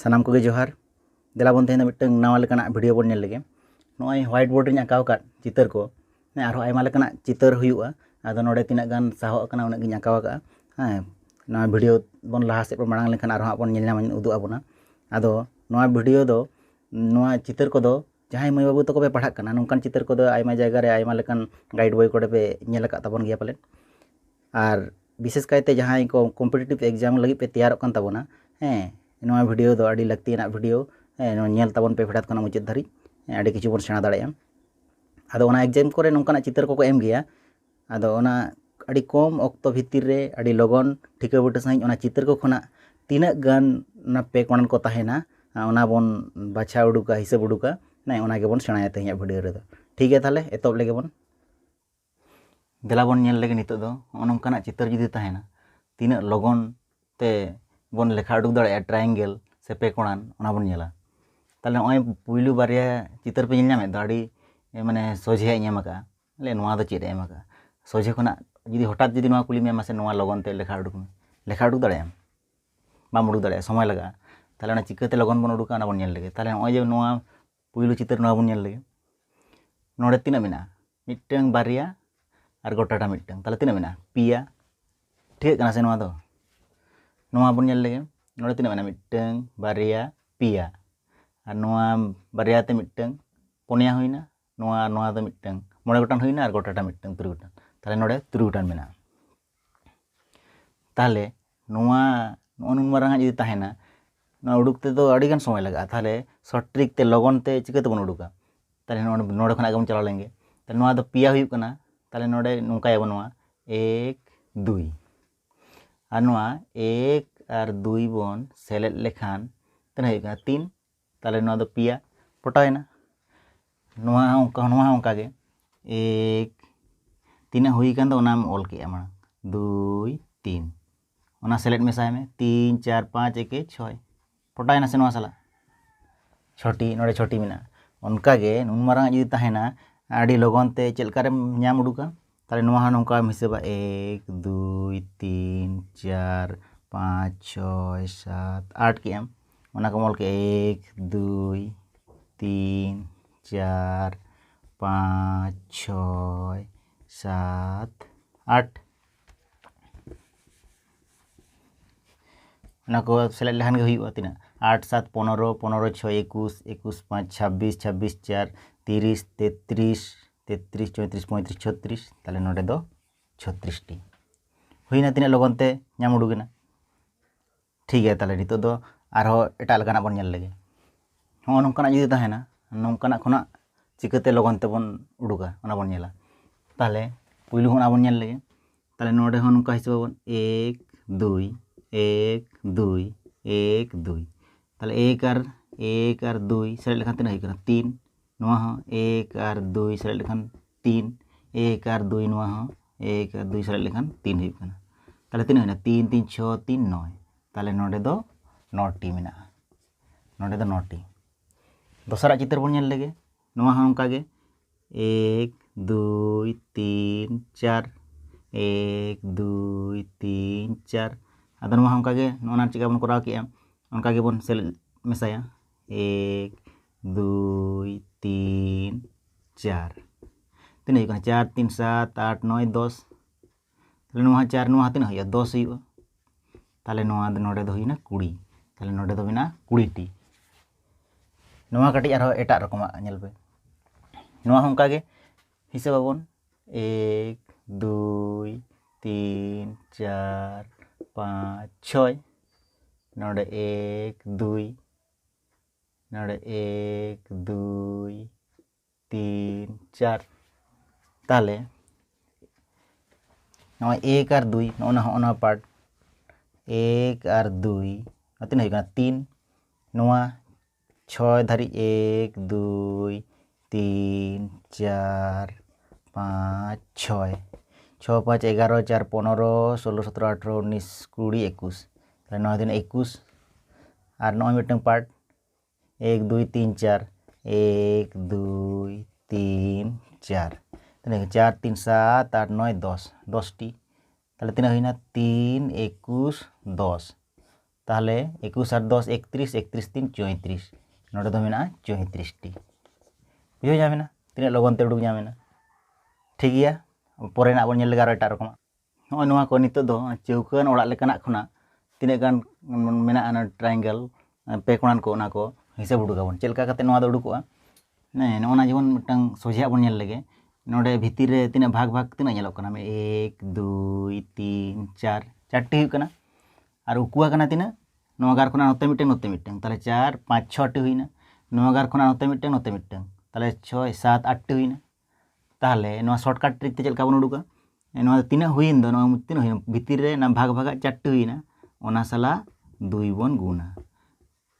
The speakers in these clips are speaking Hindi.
सानाम को जोहार देला बन तेहन मिटन नावा लेकाना वीडियो बन नेल लेगे नॉय व्हाइट बोर्ड रे आकाव का चितर को आरो आयमा लेकाना चितर हुयुआ आदो नोडे तिना गान साहो कना उना गिन आकाव का हां नॉय वीडियो बन लाहा से मांग लेखान आरो बन नेल नाम उदु आबोना आदो नॉय वीडियो दो नॉय चितर को दो जहां मई बाबू तको पे पढ़ा कना नोंकान चितर को दो आयमा जायगा रे आयमा लेकान गाइड बॉय कोडे पे नेल का तबन गया पाले और विशेष कायते जहां को कॉम्पिटिटिव एग्जाम लगी पे तैयार कन तबोना नोआ वीडियो दो अड़ी लगती वीडियो नेल तबन पे फेडात कना मुचाद धारी अड़ी किछु बन सेना दाड़े आदो ओना एग्जाम करे नोंकाना चितर को एम गया आदो ओना अड़ी कम ऑक्तो भितर रे अड़ी लगन ठिका बुटा सही ओना चितर को खना तीना गान ना पे कोणन को ताहेना ओना बन बाछा उडुका हिसाब उडुका ना ओना के बन सेनाया तहिया वीडियो रे दो ठीक है ताले एतब लेगे बन देला बन नेल लेगे नितो दो ओनोंकाना चितर जुदी ताहेना तीना लगन ते बन लेखा उडुक दाड़े ट्रायंगल से पे कोणान ओना बन नेला ताले ओय पुइलु बारिया चितर पे नेल दा अड़ी माने सोझे एम का ले नोआ दो चेद एम का सोझे खना जुदी हठात जुदी नोआ कुली में मासे नोआ लगन ते लेखा उडुक दाड़े बाम उडुक दाड़े समय लगा ताले ओना चिकाते लगन बन उडुका ओना बन नेल लेगे ताले ओय जे नोआ पुइलु चितर नोआ बन नेल लेगे नोडे तिना मेना मिटटंग बारिया और गोटाटा मिटटंग ताले तिना मेना पिया ठीक कना से नोआ दो नोआ बन नेल लेगे नोडे तिना मेना मिटटंग बारिया पिया और नोआ बारिया ते मिटटंग पुनिया हुइना नोआ नोआ दो मिटटंग मोड़े गोटान हुइना और गोटाटा मिटटंग तुरुई गोटान ताले नोडे तुरुई गोटान मेना ताले नोआ नोन मारांगा जुदी ताहेना नोआ उडुक ते दो अड़ी गान समय लगा ताले शॉर्ट ट्रिक ते लगन ते चिकाते बन उडुका ताले नोडे खना गम चला लेंगे ताले नोआ दो पिया हुइक कना ताले नोडे नोंका याबो नोआ 1 2 और नोआ 1 और 2 बन सेलेट लेखान तना हुइक कना 3 ताले नोआ दो पिया पटायना नोआ onka गे 1 3 हुई कान दो ओनाम ऑल के मा 2 3 ओना सेलेट मेसाय में 3 4 5 1 6 पटायना से नोआ साला छोटी नोडे छोटी मिना onka गे नुन मारांग जुदी ताहेना आड़ी लगन ते चेलका रे न्याम उडुका ताले नोआ नोंका हिसाबा 1 2 3 4 5 6 7 8 के एम ओना को मोल के 1 2 3 4 5 6 7 8 ओना को सेलेक्ट लेखान के हुइबा तिना 8 7 15 15 6 21 21 5 26 26 4 30 33 33 34 35 36 ताले नोडे दो 36 टी हुइना तिना लगन ते न्याम उडुगेना ठीक है ताले नितो दो आरो एटा लगाना बन नेल लेगे हो नोंकाना जुदी ताहेना नोंकाना खना चिकाते लगन ते बन उडुका ओना बन नेला ताले पुइलु होना बन नेल लेगे ताले नोडे हो नोंका हिसाब बन 1 2 1 2 1 2 ताले 1 और 2 सेलेक्ट लेखान तिना हुइकना 3 नोआ हो 1 और 2 सेलेक्ट लेखान 3 1 और 2 नोआ हो 1 और 2 सेलेक्ट लेखान 3 हुइकना ताले तिना हुइना 3 3 6 3 9 ताले नोडे दो 9 टी मेना नोडे दो 9 टी दोसरा चित्र बन नेल लेगे नोआ हो onka गे 1 2 3 4 1 2 3 4 आदो नोआ onka गे नोना चिका बन कराव के onka गे बन सेल मेसाया 1 2 3 4 तीन हुइकना 4 3 7 8 9 10 ताले नोआ 4 नोआ तीना हुइया 10 हुइया ताले नोआ नोडे दो हुइना 20 ताले नोडे दो बिना 20 टी नोआ कटी आरो एटा रकमा नेल पे नोआ onka गे हिसाब आबोन 1 2 3 4 5 6 नोडे 1 2 नोडे 1 2 3 4 ताले नोआ 1 और 2 नोना पार्ट 1 और 2 अतिन हुइकना 3 नोआ 6 धारी 1 2 3 4 5 6 6 5 11 4 15 16 17 18 19 20 21 ताले नोआ दिन 21 और नोआ मिटंग पार्ट 1 2 3 4 1 2 3 4 ताले 4 3 7 8 9 10 10 टी ताले तिना हुइना 3 21 10 ताहले 21 8 10 31 31 3 34 नोडे दो मेना 34 टी बुझे जामेना तीन लगन ते उडुक जामेना ठीक गया पोरेना बन नेल लगा एटा रकम नॉय नोआ को नितो दो चौकान ओड़ा लेकाना खुना तीन गान मेना ना ट्रायंगल पे कोणान को ना को हिसाब उडुकाबन चेलका काते नोआ दो उडुकोआ ने नोना जीवन मिटंग सोझिया बन नेल लगे नोडे भितिर रे तीन भाग भाग तीन नेलो कना 1 2 3 4 चारटी हुई कना और उकुआ कना तीन नोआ गार खुना नोते मिटंग ताले 4 5 6 टी हुईना नोआ गार खुना नोते मिटंग ताले 6 7 8 टी हुईना ताहले नोआ शॉर्टकट ट्रिक ते चेलका बन उडुका नोआ तीन हुईन दो नोआ तीन हुईन भितिर रे ना भाग भाग चारटी हुईना ओना साला 2 बन गुना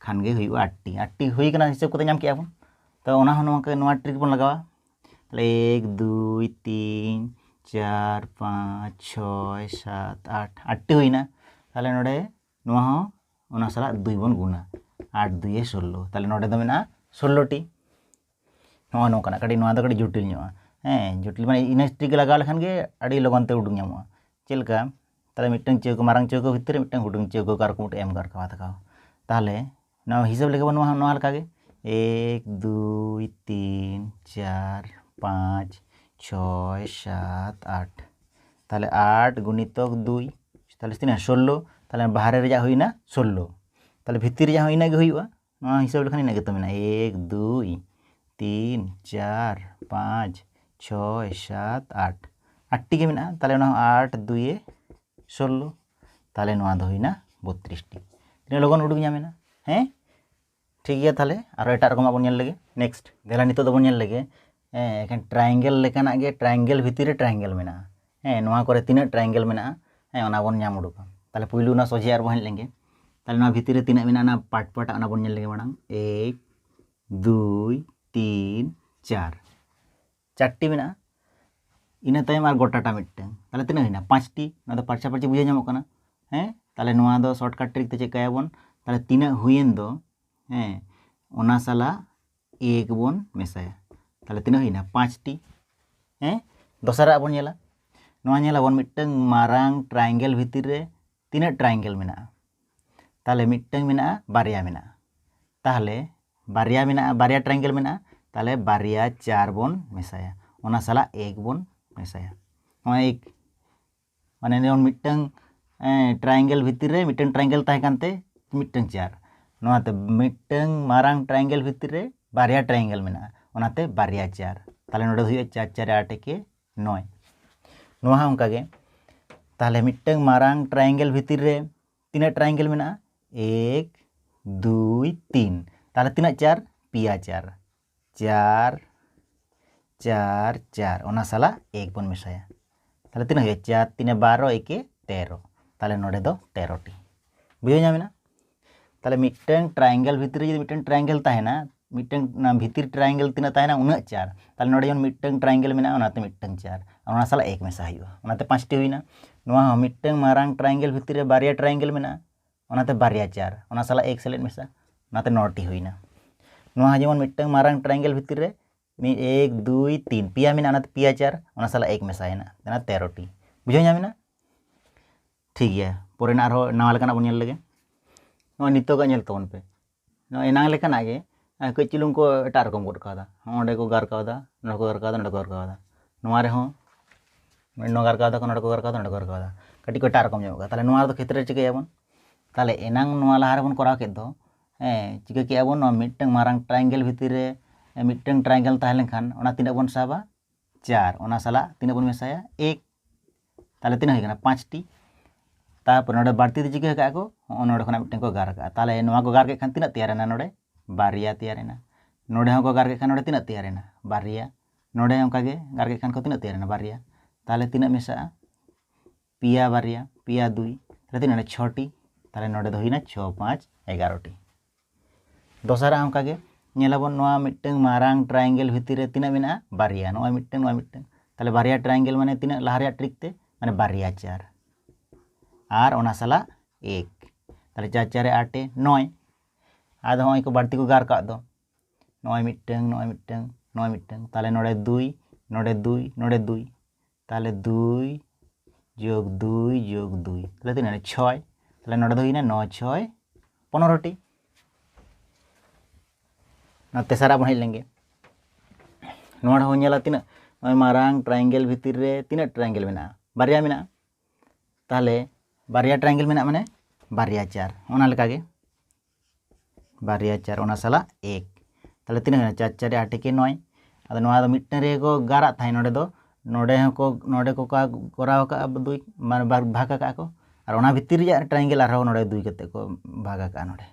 खान गे हुई 8 टी हुई कना हिसाब कोते नाम किया बन तो ओना हो नोआ ट्रिक बन लगावा ताले 1 2 3 4 5 6 7 8 8 हुईना ताले नोडे नोआ हो ओना साला 2 बन गुना 8 2 16 ताले नोडे दो मेना 16 टी नोआ नो कना कडी नोआ दो कडी जुटिल ᱧᱚᱜᱼᱟ जुटिल माने इन ट्रिक लगाव लेखान गे अडी लगन ते उडुक ᱧᱟᱢᱚᱜᱼᱟ चेलका ताले मिटंग चौको मारांग चौको भितर मिटंग हुडुंग चौको कार को एम गार का तकाव ताहले नोआ हिसाब लेके नोआ नोआ लका गे 1 2 3 4 5 6 7 8 ताहले 8 गुणितक 2 ताहले तीना 16 ताहले बाहरे रेजा हुईना 16 ताहले भितिर रेजा हुईना गे हुईवा नोआ हिसाब लेखान इना गे तो मेना 1 2 3 4 5 6 7 8 8 टी गे मेना ताहले नोआ 8 2 16 ताहले नोआ दो हुईना 32 टी तीन लगन उडुक ᱧᱟᱢᱮᱱᱟ हैं ठीक गया ताहले आरो एटा रकम बन नेल लगे नेक्स्ट देला नितो दो बन नेल लगे एखन ट्रायंगल लेकाना गे ट्रायंगल भितिर रे ट्रायंगल मेना नोआ करे तीन ट्रायंगल मेना ओना बन ᱧᱟᱢ उडुका ताहले पुइलु ना सोझे आर बन लेंगे ताहले नोआ भितिर रे तीन मेना ना पाट पाट ओना बन नेल लगे माडांग 1 2 3 4 चारटी मेना इना तायम आर गोटाटा मिटंग ताहले तीन हुईना 5 टी ना दो पारछा पारछी बुझे ᱧᱟᱢᱚᱜ कना ताहले नोआ दो शॉर्टकट ट्रिक ते चेकायाबन ताहले तीन हुईन दो ओना साला 1 बन मेसाया ताहले तीन हुईना 5 टी दोसरा बन नेला नोआ नेला बन मिटंग मारांग ट्रायंगल भितिर रे तीन ट्रायंगल मेना ताहले मिटंग मेना बारिया मेना ताहले बारिया मेना बारिया ट्रायंगल मेना ताहले बारिया 4 बन मेसाया ओना साला 1 बन मेसाया नोआ 1 माने नेन मिटंग ट्रायंगल भितिर रे मिटंग ट्रायंगल ताहे कानते मिटंग 4 नोआते मिटंग मारांग ट्रायंगल भितर रे बारिया ट्रायंगल मेना ओनाते बारिया 4 ताहले नोडे हुई 4 4 8 के 9 नोआ हा ओंका गे ताहले मिटंग मारांग ट्रायंगल भितर रे तीन ट्रायंगल मेना 1 2 3 ताहले तीन 4 पिया 4 4 4 4 ओना साला 1 बन मेसाया ताहले तीन हुई 4 3 12 1 13 ताहले नोडे दो 13 टी बुझे ᱧᱟᱢᱮᱱᱟ ताहले मिटंग ट्रायंगल भितर जो मिटंग ट्रायंगल ताहेना मिटंग ना भितर ट्रायंगल तीना ताहेना उना 4 ताहले नोडे जन मिटंग ट्रायंगल मेना ओनाते मिटंग 4 ओना साला 1 मेसा हुईवा ओनाते 5 टी हुईना नोआ हो मिटंग मारांग ट्रायंगल भितर रे बारिया ट्रायंगल मेना ओनाते बारिया 4 ओना साला 1 सेलेट मेसा ओनाते 9 टी हुईना नोआ जेमन मिटंग मारांग ट्रायंगल भितर रे 1 2 3 पिया मेना ओनाते पिया 4 ओना साला 1 मेसायना तेना 13 टी बुझे ᱧᱟᱢᱮᱱᱟ ठीक गया पोरेना आरो नावा लेकाना बन नेल लगे नोआ नितो का नेल तबन पे नोआ एनांग लेकाना गे कई चिलुंग को एटा रकम गोड कादा ओंडे को गार कादा नोडे को गार कादा नोडे को गार कादा नोआ रे हो नो गार कादा को नोडे को गार कादा नोडे को गार कादा कटी को एटा रकम ᱧᱟᱢᱚᱜᱼᱟ ताहले नोआ दो क्षेत्र चिकायाबन ताहले एनांग नोआ लाहा रे बन कराव केद दो चिका केयाबन नोआ मिटंग मारांग ट्रायंगल भितिर रे मिटंग ट्रायंगल ताहे लेनखान ओना तीना बन साबा 4 ओना साला तीना बन मेसाया 1 ताहले तीना हुई कना 5 टी तापर नोडे बाड़ती चिका का को नोडे खना मिटंग को गार का ताहले नोआ को गार के खान तीना तैयारेना नोडे बारिया तैयारेना नोडे हो को गार के खान नोडे तीना तैयारेना बारिया नोडे ओंका गे गार के खान को तीना तैयारेना बारिया ताहले तीना मेसा पिया बारिया पिया 2 ताहले तीना 6 टी ताहले नोडे दो हुईना 6 5 11 टी दोसरा ओंका गे नेलाबन नोआ मिटंग मारांग ट्रायंगल भितिर रे तीना मेना बारिया नोआ मिटंग ताहले बारिया ट्रायंगल माने तीना लाहा रे ट्रिक ते माने बारिया 4 आर ओना साला 1 ताहले 4 4 8 9 आदो होय को बाड़ती को गार का दो नोय मिटंग ताहले नोडे 2 नोडे 2 नोडे 2 ताहले 2 जोग 2 जोग 2 ताहले तीन 6 তাহলে নটা তো হইনা 9 6 15টি ना तेसारा बन हेलेंगे नोड़ा हो नेला तिना मारांग ट्रायंगल भितर रे तिना ट्रायंगल मेना बारिया मेना ताहले बारिया ट्रायंगल मेना माने बारिया 4 ओना लेका गे बारिया 4 ओना साला 1 ताहले तिना 4 4 8 के 9 आदो नोआ दो मिटने रे को गारा थाई नोडे दो नोडे को का कराव का दुई मान भाग का को और ओना भितर रे ट्रायंगल आरो नोडे दुई कते को भाग का नोडे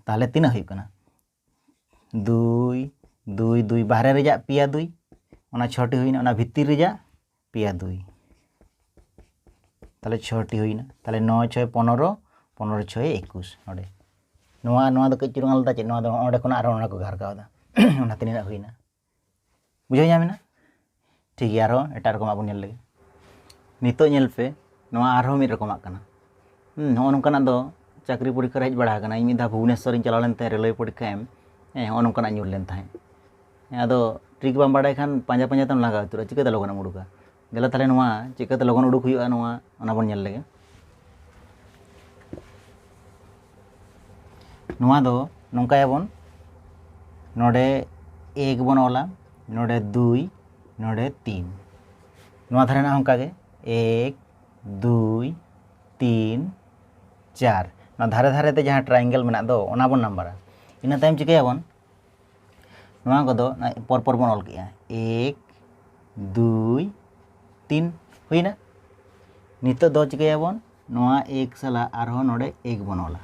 ताहले तिना हुई कना दुई दुई दुई बाहरे रेजा पिया दुई ओना 6टी हुईना ओना भितर रेजा पिया दुई ताले 6टी हुईना ताले 9 6 15 15 6 21 नोडे नोआ नोआ दो कई चुरंग आलदा चे नोआ दो ओडे कोना आरो ओना को घर कावदा ओना तिना हुईना बुझाव ᱧᱟᱢᱮᱱᱟ ठीक गया आरो एटा रकम आबो नेल लेगे नितो नेल पे नोआ आरो मिद रकमाक काना नो नोंकाना दो चाकरी परीक्षा रे हेज बड़ा काना इन मिदा भुवनेश्वर इन चलाव लेनते रेलवे परीक्षा एम नोंकाना ᱧᱩᱨ ᱞᱮᱱ ᱛᱟᱦᱮᱸ ᱟᱫᱚ ᱴᱨᱤᱠ ᱵᱟᱢ ᱵᱟᱲᱟᱭ ᱠᱷᱟᱱ ᱯᱟᱸᱡᱟ ᱯᱟᱸᱡᱟ ᱛᱮᱢ ᱞᱟᱜᱟᱣ ᱩᱛᱟᱹᱨᱚᱜᱼᱟ ᱪᱤᱠᱟᱹᱛᱮ ᱞᱚᱜᱚᱱᱮᱢ ᱩᱰᱩᱠᱟ ᱫᱮᱞᱟ ᱛᱟᱦᱞᱮ ᱱᱚᱣᱟ ᱪᱤᱠᱟᱹᱛᱮ ᱞᱚᱜᱚᱱ ᱩᱰᱩᱠ ᱦᱩᱭᱩᱜᱼᱟ ᱱᱚᱣᱟ ᱚᱱᱟ ᱵᱚᱱ ᱧᱮᱞ ᱞᱮᱜᱮ नोआ दो नोंकायाबन नोडे 1 बन ओला नोडे 2 नोडे 3 नोआ धारे ना ओंका गे 1 2 3 4 ना धारे धारे ते जहां ट्रायंगल मेना दो ओना बन नंबरा इना तायम चिकायाबन नोआ को दो पर पर बन ऑल किया 1 2 3 हुईना नितो दो चिकायाबन नोआ 1 साला आरो नोडे 1 बन ओला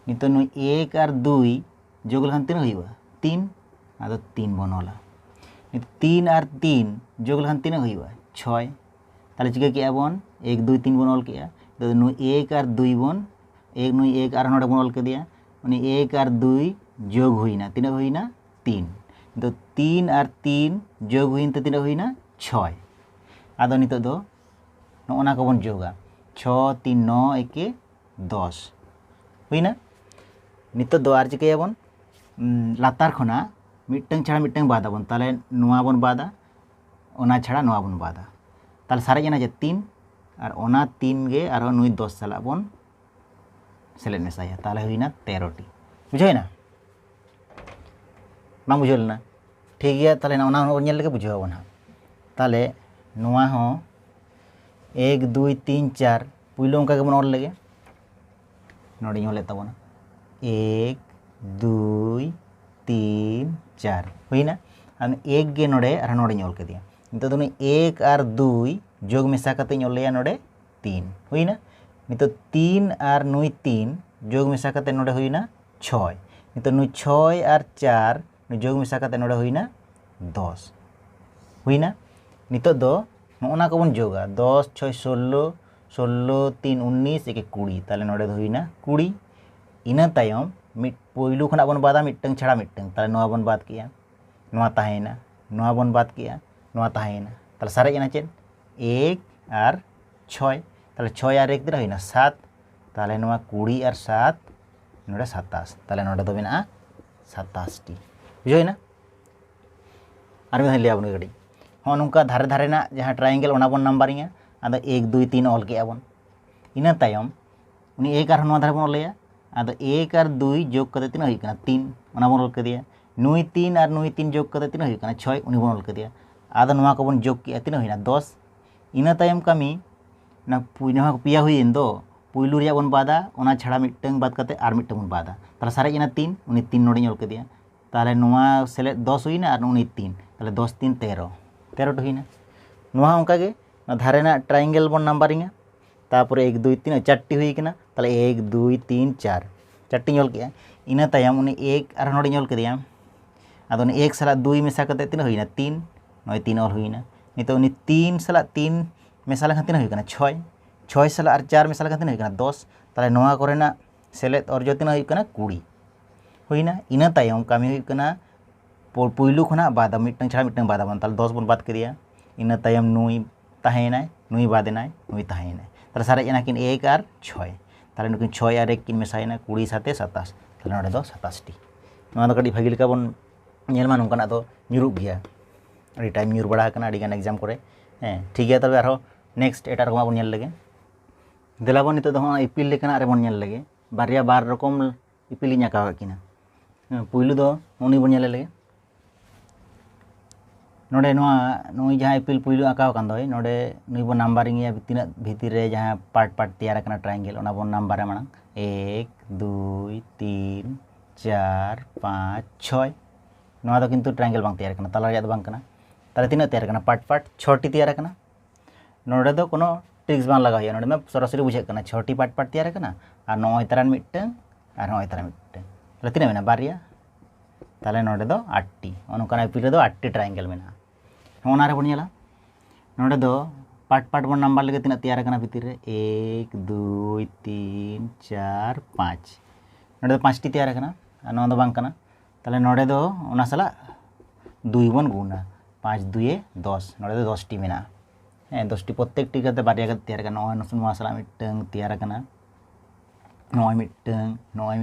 नितो नु 1 और 2 जोग लखान तीन हुईबा 3 आदो 3 बन ओला नितो 3 और 3 जोग लखान तीन हुईबा 6 ताले चिका किया बन 1 2 3 बन ऑल किया तो नु 1 और 2 बन 1 नु 1 और नोडे बन ऑल के दिया उनी 1 और 2 जोग हुईना तीना हुईना 3 तो 3 और 3 जोग हुईन तो तीना हुईना 6 आदो नितो दो नोना को बन जोगा 6 3 9 1 10 हुईना नितो दो आर चिकायाबन लातार खना मिटटंग छाड़ा मिटटंग बादा बन ताले नोआ बन बादा ओना छाड़ा नोआ बन बादा ताले सारे जना जे 3 और ओना 3 गे और नुई 10 साला बन सेलेट मेसाया ताले हुईना 13टी बुझाइना मा बुझलना ठीक गया ताले ना ओना नेल लेके बुझावबन हा ताले नोआ हो 1 2 3 4 पुइलो ओंका के बन ऑल लेगे नोडी होले तबना 1 2 3 4 हुईना और 1 गे नोडे और नोडे ऑल के दिया नितो दोनी 1 और 2 जोग मेसा कते ऑलया नोडे 3 हुईना नितो 3 और नुई 3 जोग मेसा कते नोडे हुईना 6 नितो नुई 6 और 4 नुई जोग मेसा कते नोडे हुईना 10 हुईना नितो दो नोना को बन जोगा 10 6 16 16 3 19 1 20 ताले नोडे हुईना 20 इना तायम मिट पोइलू खना बन बादा मिटटंग छाड़ा मिटटंग ताले नोआ बन बात किया नोआ ताहेना नोआ बन बात किया नोआ ताहेना ताले सारे जना चेन 1 और 6 ताले 6 और 1 दिन हुईना 7 ताले नोआ 20 और 7 नोडे 27 ताले नोडे दो मेना 27 टी बुझाइना आर में लिया बन गडी हो नुका धारे धारे ना जहां ट्रायंगल ओना बन नंबरिंग आदो 1 2 3 ऑल के बन इना तायम उनी 1 और नोआ धारे बन ऑलया आदो 1 और 2 जोग कते तीन हुई कना 3 ओना बन ऑल के दिया नुई 3 और नुई 3 जोग कते तीन हुई कना 6 उनी बन ऑल के दिया आदो नोआ को बन जोग किया तीन हुईना 10 इना तायम कमी ना पुइना पिया हुईन दो पुइलू रिया बन बादा ओना छाड़ा मिटटंग बात कते आर मिटटंग बन बादा ताले सारे जना 3 उनी 3 नोडे ऑल के दिया ताले नोआ सेले 10 हुईना और उनी 3 ताले 10 3 13 13 हुईना नोआ ओंका गे धारे ना ट्रायंगल बन नंबरिंग तारपर 1 2 3 4टी हुई कना ताले 1 2 3 4 4टी ऑल के इना तायम उनी 1 और नोडे ऑल के दिया आदो उनी 1 साला 2 मेसा कते तीन हुईना 3 नय 3 ऑल हुईना नितो उनी 3 साला 3 मेसा लखन तीन हुई कना 6 6 साला और 4 मेसा लखन तीन हुई कना 10 ताले नोआ करेना सेलेट और जो तीन हुई कना 20 हुईना इना तायम कामी हुई कना पुइलू खना बादा मिटटंग छाड़ा मिटटंग बादा बन ताले 10 बन बात करिया इना तायम नुई ताहेनाय नुई बादेनाय नुई ताहेनाय ताले सारे जना किन 1 और 6 ताले नुकिन 6 और 1 किन मेसायना 20 साथे 27 ताले नोडे दो 27 टी नोआ दो कडी भागी लेका बन नेल मा नोंकाना दो ᱧᱩᱨᱩᱜ गया अड़ी टाइम ᱧᱩᱨ बड़ा कना अड़ी गान एग्जाम करे ठीक गया तबे आरो नेक्स्ट एटा रकमा बन नेल लेगे देलाबन नितो दो इपिल लेकना रे बन नेल लगे बारिया बार रकम इपिल इन आकाव किना पुइलु दो उनी बन नेल लगे नोडे नुई जहाँ इपिल पुइलु आकाव कान दोय नोडे नुई बन नंबरिंग या तिना भीतर रे जहाँ पार्ट पार्ट तैयार करना ट्रायंगल ओना बन नंबर माना 1 2 3 4 5 6 नोआ दो किंतु ट्रायंगल बांग तैयार करना तला रे बांग करना ताले तिना तैयार करना पार्ट पार्ट 6टी तैयार करना नोडे दो कोनो ट्रिक्स बांग लगा हुआ नोडे में सरासरी बुझे करना 6टी पार्ट पार्ट तैयार करना और 9 तरह मिटन और 9 तरह मिटन ताले तिना मेना बारिया ताले नोडे दो 8टी ओनकाना इपिल दो 8टी ट्रायंगल मेना होना रे बन नेला नोडे दो पार्ट पार्ट बन नंबर लगे तिना तैयार करना भीतर रे 1 2 3 4 5 नोडे दो 5टी तैयार करना और नोआ दो बांग करना ताले नोडे दो ओना साला 2 बन गुना 5 2 10 नोडे दो 10टी मेना 10टी प्रत्येकटी करते बारिया करते तैयार करना नोआ साला मिटन तैयार करना नोआ मिटन नोआ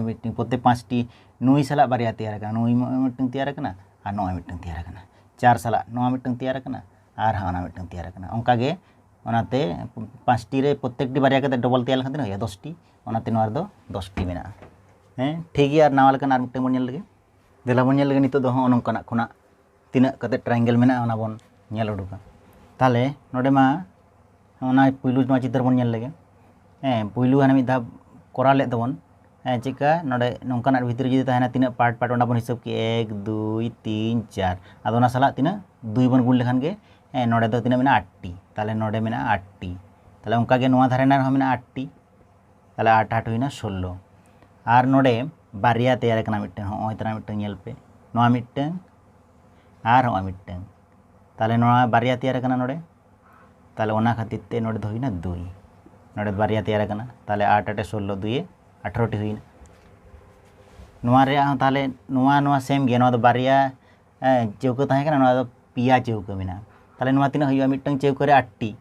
मिटन प्रत्येक 5टी नुई साला बारिया तैयार करना नुई मिटन तैयार करना और नोआ मिटन तैयार करना 4 साला नोआ मिटन तैयार करना और हाना मिटन तैयार करना ओंका गे ओनाते 5टी रे प्रत्येकटी बारिया करते डबल तैयार लखन तिना 10टी ओनाते नोआ दो 10टी मेना ठीक गया नावा लखन और मिटन बन नेल लगे देला बन नेल लगे नितो दो नोंकाना खुना तिना कते ट्रायंगल मेना ओना बन नेल उडुका ताले नोडे मा ओना पुइलु मा चित्र बन नेल लगे पुइलु हाना मिदा कोरा ले दबन चिका नोडे नोंकाना भीतर जुदी ताहेना तिना पार्ट पार्ट ओना बन हिसाब की 1 2 3 4 आदो ओना साला तिना 2 बन गुण लेखान गे नोडे दो तिना मेना 8टी ताले नोडे मेना 8टी ताले ओंका गे नोआ धारेना रह मेना 8टी ताले 8 8 हुइना 16 और नोडे बारिया तैयार करना मिटन होय तना मिटन नेल पे नोआ मिटन और होय मिटन ताले नोआ बारिया तैयार करना नोडे ताले ओना खातिर ते नोडे दो हुइना 2 नोडे बारिया तैयार करना ताले 8 8 16 2 18टी हुइना नोआ रे ताले नोआ सेम गे नोआ दो बारिया चौका ताहे करना नोआ दो पिया चौका मेना ताले नोआ तिना हुइया मिटन चौका रे 8टी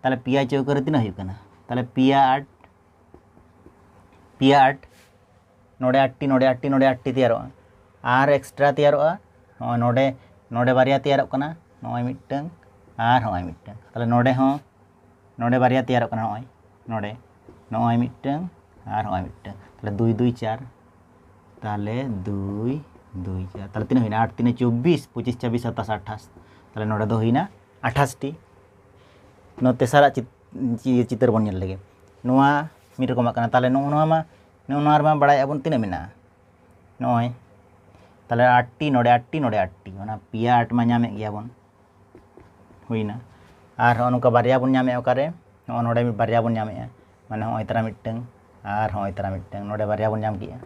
ताले पिया चौका रे तिना हुइ करना ताले पिया 8 नोडे 8टी तैयारोआ और एक्सट्रा तैयारोआ नोडे बारिया तैयारोग कना नोय मिटन और होय मिटन ताले नोडे बारिया तैयारोग कना नोडे नोय मिटन और होय मिटन ताले 2 2 4 ताले 2 2 4 ताले तिना हुइना 8 3 24 25 26 27 28 ताले नोडे दो हुइना 28टी नो तेसारा चित्र बन नेल लगे नोआ मिद रकम कना ताले नोआ मा बड़ाय अबन तिना मेना नोय ताले 8टी नोडे 8टी ओना पिया 8 मा नामे गया बन हुइना और ओनका बारिया बन नामे ओकारे नोडे बारिया बन नामे माने होय तरा मिटन और होय तरा मिटन नोडे बारिया बन नाम किया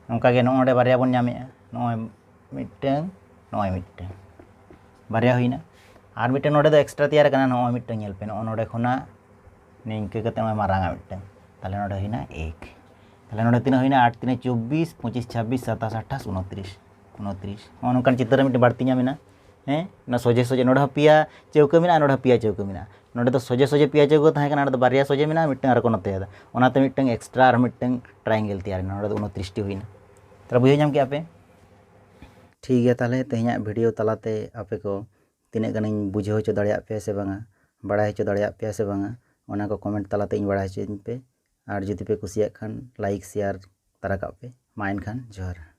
ओंका गे नोडे बारिया बन नामे नोय मिटन बारिया हुइना और मिटन नोडे दो एक्सट्रा तैयार करना नोय मिटन नेल पे नोडे खोना निंके कते मारांगा मिटन ताले नोडे हुइना 1 ताले नोडे तिना हुइना 8 3 24 25 26 27 28 29 नोंकान चित्र मिट बाड़ती मेना ना सोजे सोजे नोडे पिया चौका मेना नोडे पिया चौका मेना नोडे दो सोजे सोजे पिया चौका ताहे कना नोडे बारिया सोजे मेना मिटन आर कोनो तैयार ओनाते मिटन एक्सट्रा और मिटन ट्रायंगल तैयार नोडे दो 29टी हुइना ताले बुझे नाम के आपे ठीक गया ताले तेहना वीडियो तलाते आपे को तिने गानिं बुझाव होचो दाड़ेया पे से बांगा बड़ाय होचो दाड़ेया पे से बांगा ओना को कमेंट तलाते इन बड़ाय होचो पे और जुदी पे कुसिया खान लाइक शेयर तारा का पे मा एनखान जोहार।